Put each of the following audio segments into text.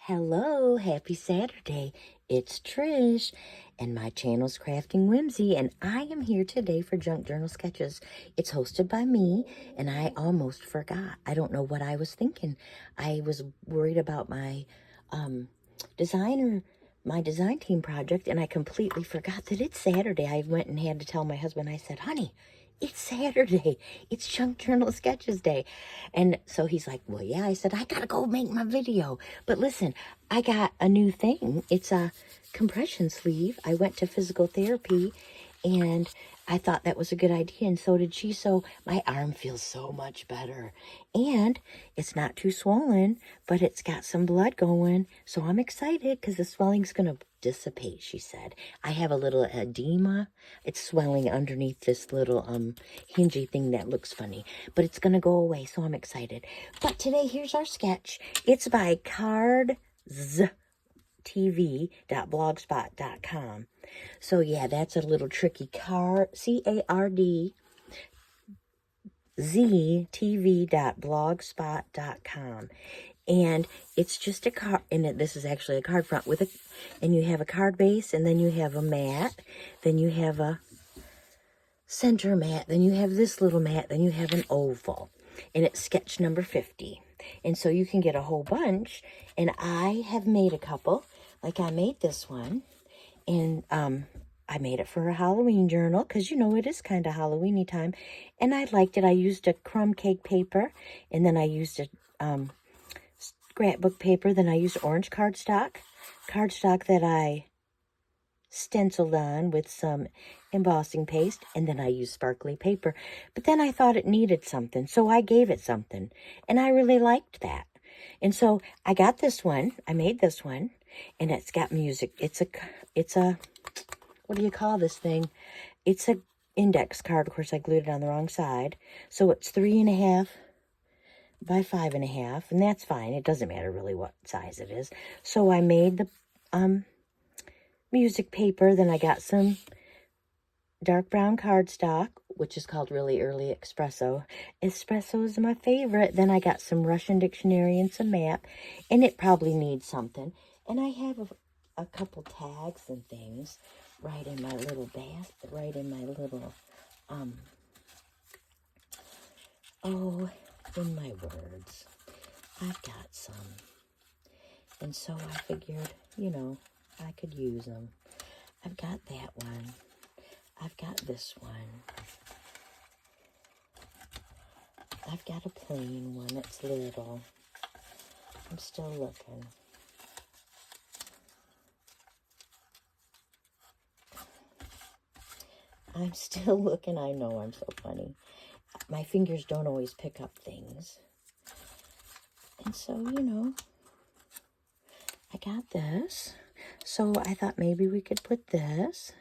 Hello, happy Saturday. It's Trish, and my channel's Crafting Whimsy, and I am here today for Junk Journal Sketches. It's hosted by me, and I almost forgot. I don't know what I was thinking. I was worried about my design team project, and I completely forgot that it's Saturday. I went and had to tell my husband, I said, honey, it's Saturday. It's Junk Journal Sketches Day. And so he's like, well, yeah. I said, I gotta go make my video. But listen, I got a new thing. It's a compression sleeve. I went to physical therapy and I thought that was a good idea, and so did she. So my arm feels so much better. And it's not too swollen, but it's got some blood going. So I'm excited because the swelling's going to dissipate, she said. I have a little edema. It's swelling underneath this little hingy thing that looks funny. But it's going to go away, so I'm excited. But today, here's our sketch. It's by cardstv.blogspot.com. So yeah, that's a little tricky. cardsztv.blogspot.com. And it's just a card, and this is actually a card front with and you have a card base, and then you have a mat, then you have a center mat, then you have this little mat, then you have an oval, and it's sketch number 50. And so you can get a whole bunch, and I have made a couple. Like I made this one, and I made it for a Halloween journal because, you know, it is kind of Halloween-y time. And I liked it. I used a crumb cake paper, and then I used a scrapbook paper. Then I used orange cardstock that I stenciled on with some embossing paste, and then I used sparkly paper. But then I thought it needed something, so I gave it something, and I really liked that. And so I got this one. I made this one, and it's got music. It's a what do you call this thing? It's a index card. Of course, I glued it on the wrong side. So it's 3.5 by 5.5, and that's fine. It doesn't matter really what size it is. So I made the music paper. Then I got some dark brown cardstock, which is called Really Early Espresso. Espresso is my favorite. Then I got some Russian dictionary and some map, and it probably needs something. And I have a couple tags and things right in my little basket, right in my little, in my words. I've got some. And so I figured, you know, I could use them. I've got that one. I've got this one. I've got a plain one. It's little. I'm still looking. I'm still looking. I know, I'm so funny. My fingers don't always pick up things. And so, you know, I got this. So I thought maybe we could put this,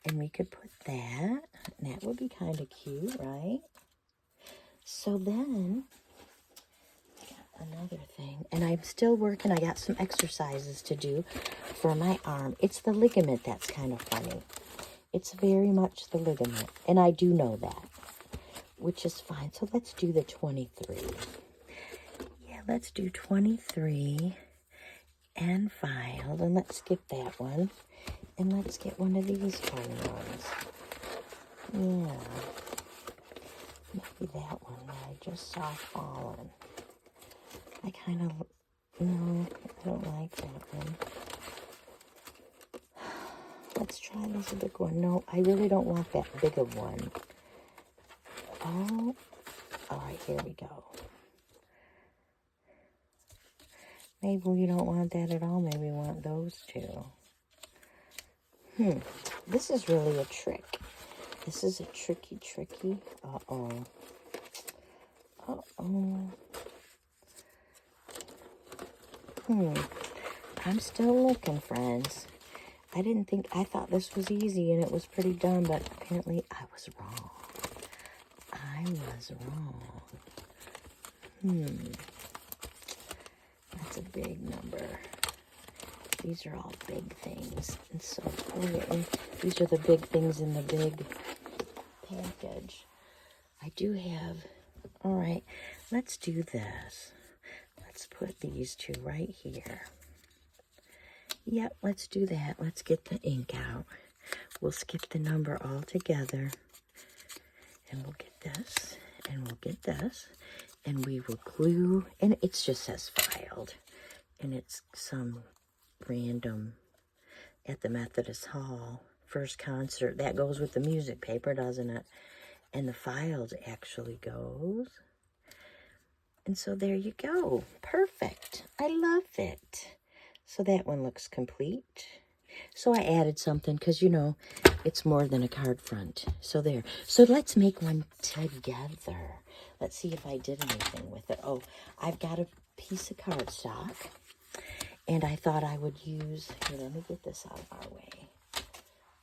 and we could put that. And that would be kind of cute, right? So then, another thing. And I'm still working. I got some exercises to do for my arm. It's the ligament that's kind of funny. It's very much the ligament, and I do know that, which is fine. So let's do the 23. Yeah, let's do 23 and filed, and let's skip that one, and let's get one of these funny ones. Yeah, maybe that one that I just saw fallen. I kind of, no, I don't like that one. Let's try this big one. No, I really don't want that big of one. Oh, all right, here we go. Maybe we don't want that at all. Maybe we want those two. This is really a trick. This is a tricky. Uh-oh. I'm still looking, friends. I thought this was easy and it was pretty done, but apparently I was wrong. That's a big number. These are all big things. And so, these are the big things in the big package. I do have, all right, let's do this. Let's put these two right here. Yep, let's do that. Let's get the ink out. We'll skip the number altogether. And we'll get this, and we'll get this, and we will glue, and it just says filed. And it's some random at the Methodist Hall first concert. That goes with the music paper, doesn't it? And the filed actually goes. And so there you go. Perfect. I love it. So that one looks complete. So I added something because, you know, it's more than a card front. So there. So let's make one together. Let's see if I did anything with it. Oh, I've got a piece of cardstock. And I thought I would use, here, let me get this out of our way.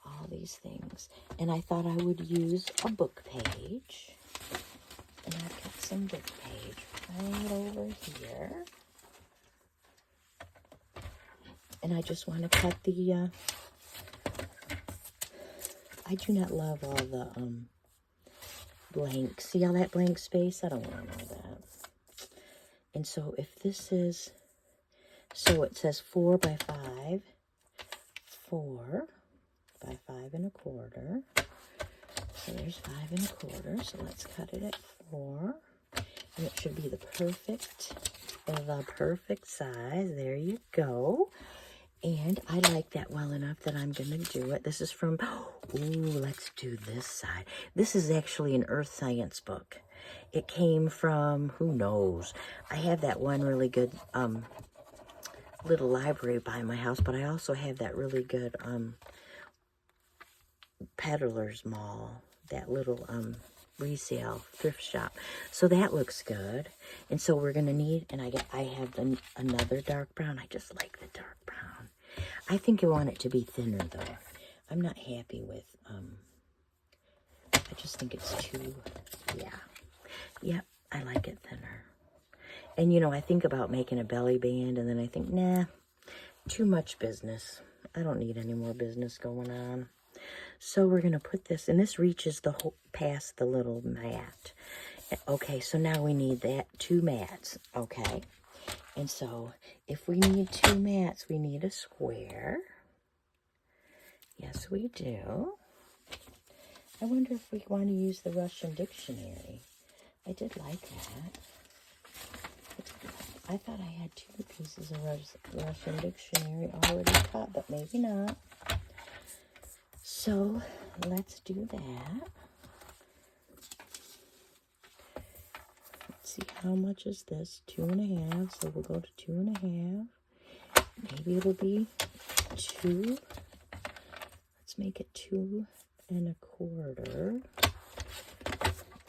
All these things. And I thought I would use a book page. And I've got some book page right over here. And I just want to cut the, I do not love all the blank. See all that blank space? I don't want all that. And so if this is, so it says 4 by 5, 4 by 5 1/4. So there's 5 1/4. So let's cut it at 4. And it should be the perfect size. There you go. And I like that well enough that I'm going to do it. This is from, ooh, let's do this side. This is actually an earth science book. It came from, who knows? I have that one really good little library by my house, but I also have that really good peddler's mall, that little resale thrift shop. So that looks good. And so we're going to need, and I have another dark brown. I just like the dark brown. I think you want it to be thinner, though. I'm not happy with, I just think it's too, yeah. Yep, I like it thinner. And, you know, I think about making a belly band, and then I think, nah, too much business. I don't need any more business going on. So we're going to put this, and this reaches the whole, past the little mat. Okay, so now we need that 2 mats, okay? And so if we need 2 mats, we need a square. Yes, we do. I wonder if we want to use the Russian dictionary. I did like that. I thought I had 2 pieces of Russian dictionary already cut, but maybe not. So let's do that. Let's see, how much is this? 2 1/2. So we'll go to 2 1/2. Maybe it'll be 2. Let's make it 2 1/4.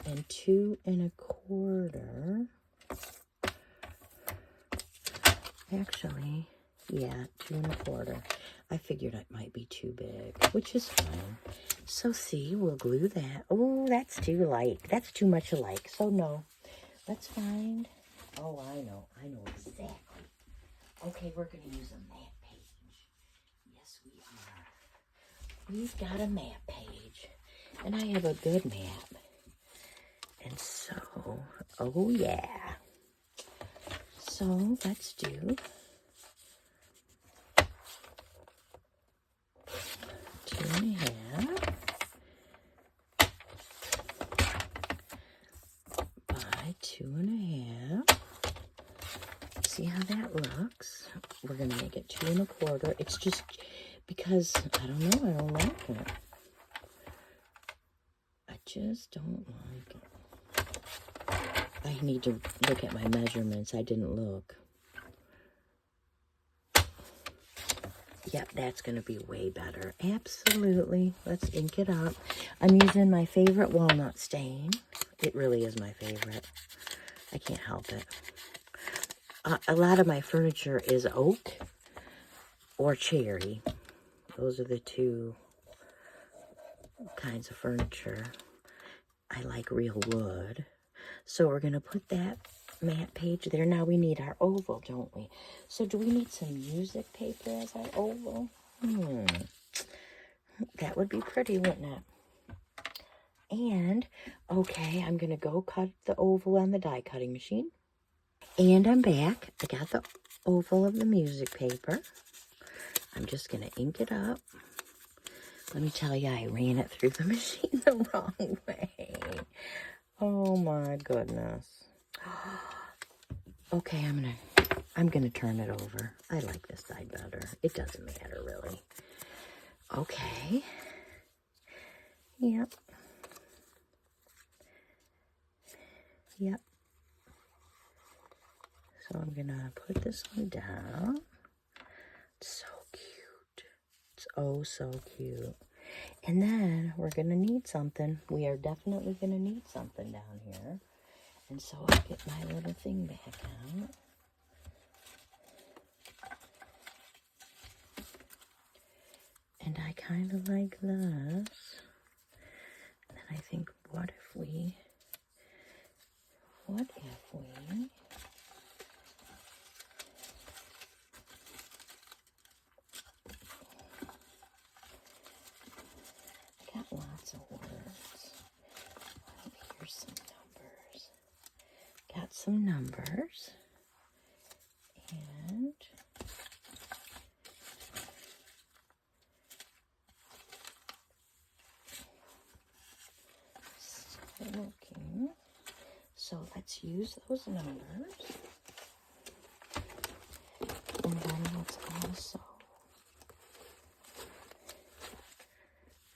And 2 1/4. Actually, yeah, 2 1/4. I figured it might be too big, which is fine. So see, we'll glue that. Oh, that's too light. That's too much alike. So no, let's find, oh, I know exactly. Okay, we're going to use a map page. Yes, we are. We've got a map page, and I have a good map. And so, oh yeah. So let's do 2 1/2 by 2 1/2. See how that looks? We're going to make it 2 1/4. It's just because, I don't know, I don't like it. I just don't like it. I need to look at my measurements. I didn't look. Yep, that's going to be way better. Absolutely. Let's ink it up. I'm using my favorite walnut stain. It really is my favorite. I can't help it. A lot of my furniture is oak or cherry. Those are the 2 kinds of furniture. I like real wood. So we're going to put that matte page there. Now we need our oval, don't we? So do we need some music paper as our oval? That would be pretty, wouldn't it? And, okay, I'm going to go cut the oval on the die cutting machine. And I'm back. I got the oval of the music paper. I'm just going to ink it up. Let me tell you, I ran it through the machine the wrong way. Oh my goodness. Okay, I'm gonna turn it over. I like this side better. It doesn't matter really. Okay. Yep. Yep. So I'm gonna put this one down. It's so cute. It's oh so cute. And then we're gonna need something. We are definitely gonna need something down here. And so I'll get my little thing back out. And I kind of like this. And then I think, what if we I got lots of words. Here's some numbers. Got some numbers. And looking. So let's use those numbers. And then let's also,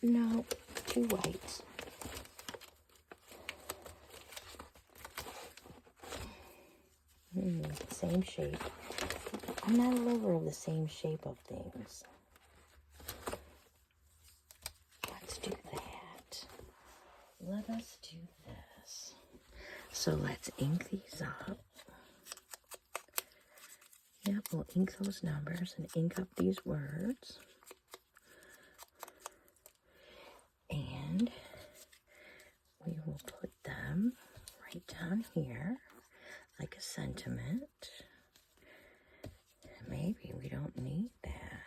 no, 2 whites. Same shape. I'm not a lover of the same shape of things. Let's do that. Let us do this. So let's ink these up. Yep, we'll ink those numbers and ink up these words. And we will put them right down here like a sentiment. Maybe we don't need that.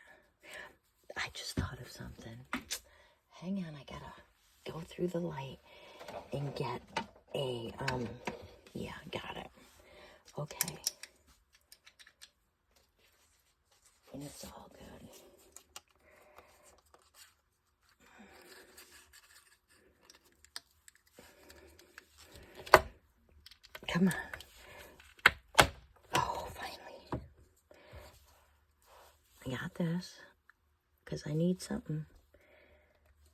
I just thought of something. Hang on, I gotta go through the light and get a, yeah, got it. Okay. And it's all good. Come on. Oh, finally. I got this because I need something.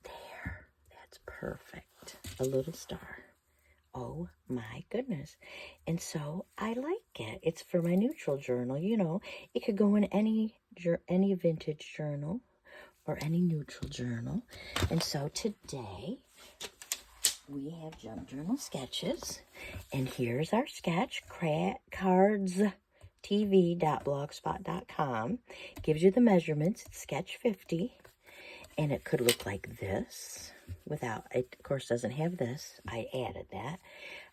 There. That's perfect. A little star. Oh my goodness. And so I like it. It's for my neutral journal. You know, it could go in any vintage journal or any neutral journal. And so today we have Junk Journal Sketches. And here's our sketch, cardstv.blogspot.com. Gives you the measurements. It's sketch 50. And it could look like this. Without, it of course doesn't have this. I added that.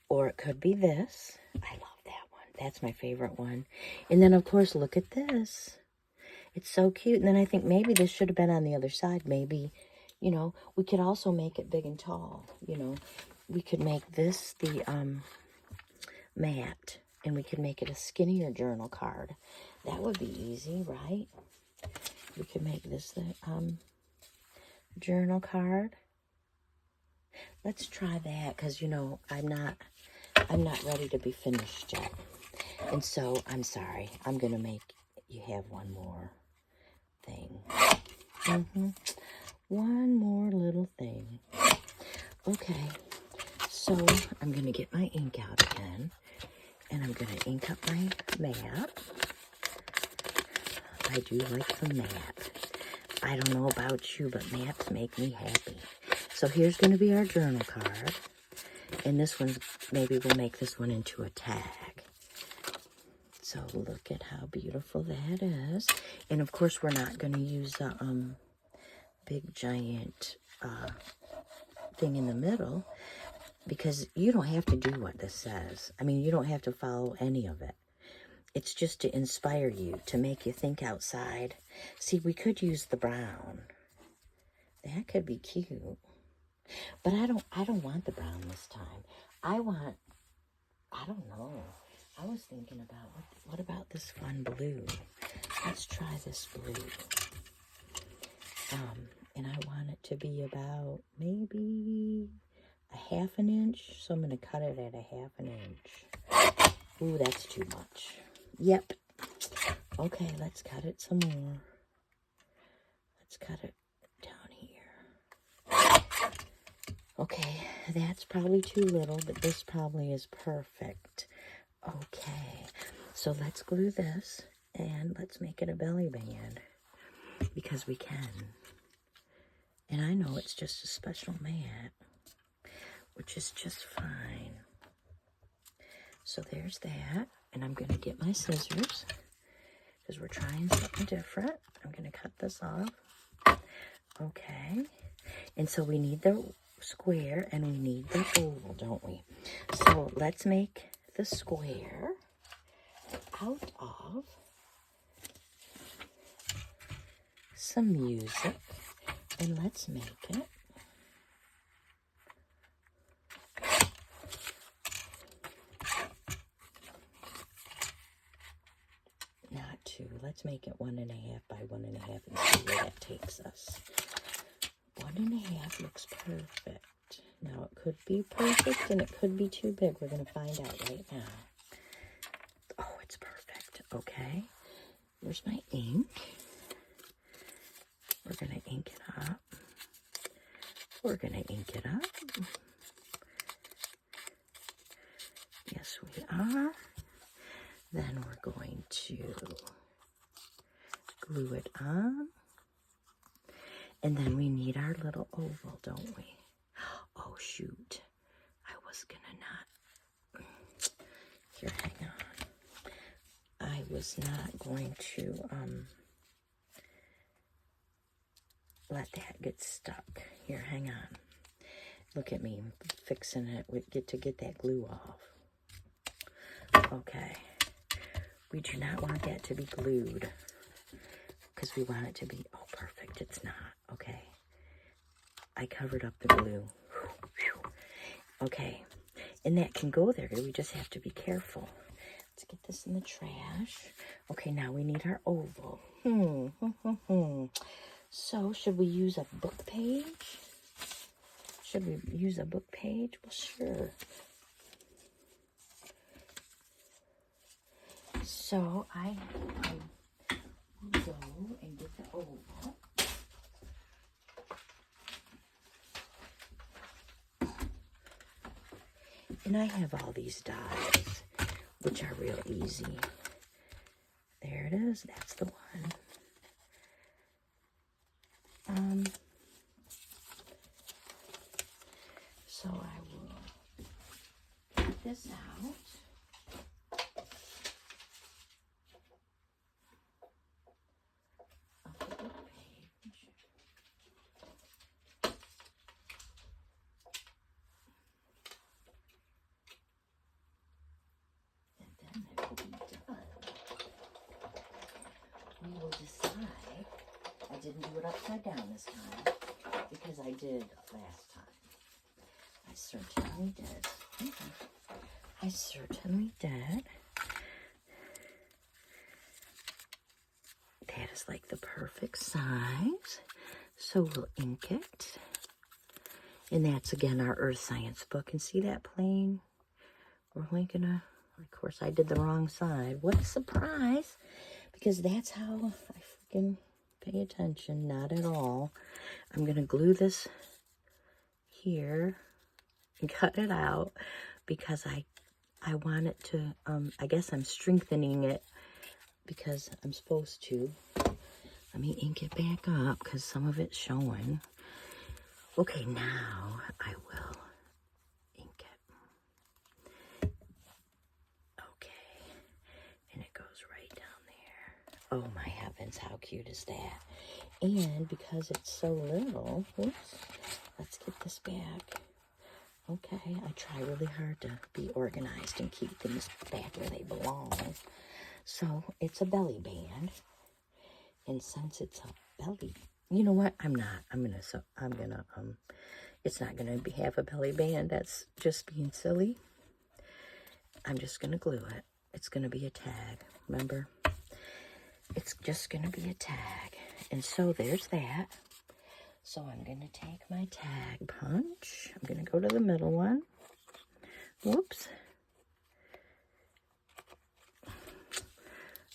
Or it could be this. I love that one. That's my favorite one. And then of course, look at this. It's so cute. And then I think maybe this should have been on the other side. Maybe, you know, we could also make it big and tall. You know, we could make this the matte. And we could make it a skinnier journal card. That would be easy, right? We could make this the journal card. Let's try that because, you know, I'm not ready to be finished yet. And so, I'm sorry. I'm going to make you have one more thing. One more little thing. Okay. So, I'm going to get my ink out again. And I'm going to ink up my map. I do like the map. I don't know about you, but maps make me happy. So here's going to be our journal card. And this one's, maybe we'll make this one into a tag. So look at how beautiful that is. And of course, we're not going to use the big giant thing in the middle. Because you don't have to do what this says. I mean, you don't have to follow any of it. It's just to inspire you, to make you think outside. See, we could use the brown. That could be cute. But I don't want the brown this time. I don't know. I was thinking about, what about this fun blue? Let's try this blue. And I want it to be about maybe a 1/2 inch. So I'm going to cut it at a 1/2 inch. Ooh, that's too much. Yep. Okay, let's cut it some more. Let's cut it down here. Okay, that's probably too little, but this probably is perfect. Okay, so let's glue this and let's make it a belly band because we can. And I know it's just a special mat, which is just fine. So there's that, and I'm going to get my scissors because we're trying something different. I'm going to cut this off. Okay, and so we need the square and we need the oval, don't we? So let's make the square out of some music, and let's make it not 2. Let's make it 1.5 by 1.5 and see where that takes us. 1.5 looks perfect. Now it could be perfect and it could be too big. We're going to find out right now. Oh, it's perfect. Okay. Here's my ink. We're going to ink it up. We're going to ink it up. Yes, we are. Then we're going to glue it on. And then we need our little oval, don't we? Oh, shoot. I was going to not. Here, hang on. I was not going to let that get stuck. Here, hang on. Look at me fixing it. We get that glue off. Okay. We do not want that to be glued because we want it to be, oh, perfect. It's not. Okay. I covered up the glue. Okay. And that can go there. We just have to be careful. Let's get this in the trash. Okay, now we need our oval. So, should we use a book page? Should we use a book page? Well, sure. So, I will go and get the oval. And I have all these dies, which are real easy. There it is. That's the one. So I will get this out. Of the book page. And then it will be done. We will decide. I didn't do it upside down this time because I did last time. I certainly did. I certainly did. That is like the perfect size. So we'll ink it. And that's again our earth science book. And see that plane? We're only gonna, of course I did the wrong side. What a surprise. Because that's how I freaking pay attention. Not at all. I'm gonna glue this here and cut it out because I want it to, I guess I'm strengthening it because I'm supposed to. Let me ink it back up because some of it's showing. Okay, now I will ink it. Okay, and it goes right down there. Oh my heavens, how cute is that? And because it's so little, oops, let's get this back. Okay, I try really hard to be organized and keep things back where they belong. So it's a belly band. And since it's a belly, you know what? I'm gonna, it's not gonna have a belly band. That's just being silly. I'm just gonna glue it. It's gonna be a tag, remember? It's just gonna be a tag. And so there's that. So I'm going to take my tag punch. I'm going to go to the middle one. Whoops.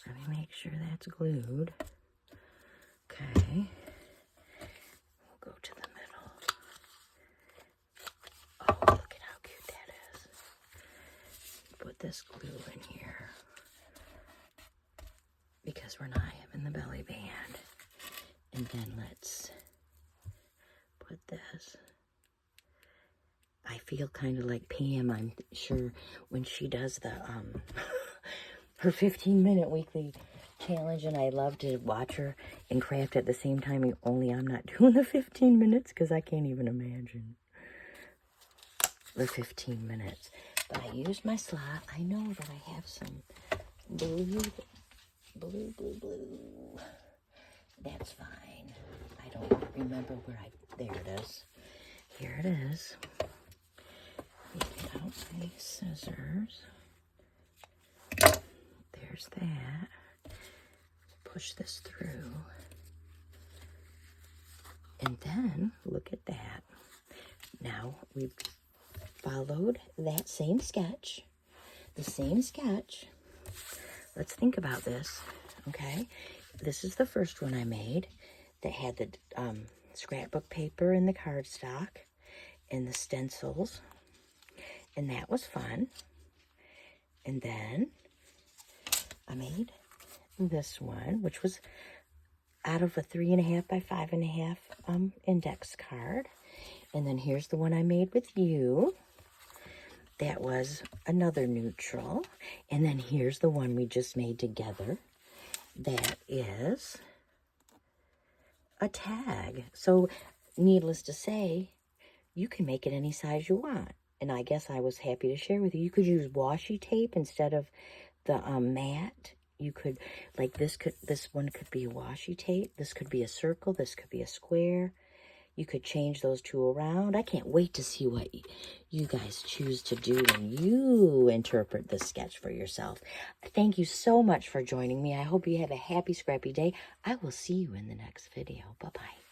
Let me make sure that's glued. Okay. We'll go to the middle. Oh, look at how cute that is. Put this glue in here. Because we're not having the belly band. And then let's put this. I feel kind of like Pam, I'm sure, when she does the her 15-minute weekly challenge, and I love to watch her and craft at the same time, only I'm not doing the 15 minutes because I can't even imagine the 15 minutes. But I used my slot. I know that I have some blue. That's fine. I don't remember where there it is. Here it is. Get out my scissors. There's that. Push this through. And then, look at that. Now, we've followed that same sketch. The same sketch. Let's think about this, okay? This is the first one I made that had the scrapbook paper and the cardstock and the stencils. And that was fun. And then I made this one, which was out of a 3.5 by 5.5 index card. And then here's the one I made with you. That was another neutral. And then here's the one we just made together. That is a tag. So, needless to say, you can make it any size you want. And I guess I was happy to share with you. You could use washi tape instead of the mat. You could, like this one could be a washi tape. This could be a circle. This could be a square. You could change those two around. I can't wait to see what you guys choose to do when you interpret this sketch for yourself. Thank you so much for joining me. I hope you have a happy, scrappy day. I will see you in the next video. Bye-bye.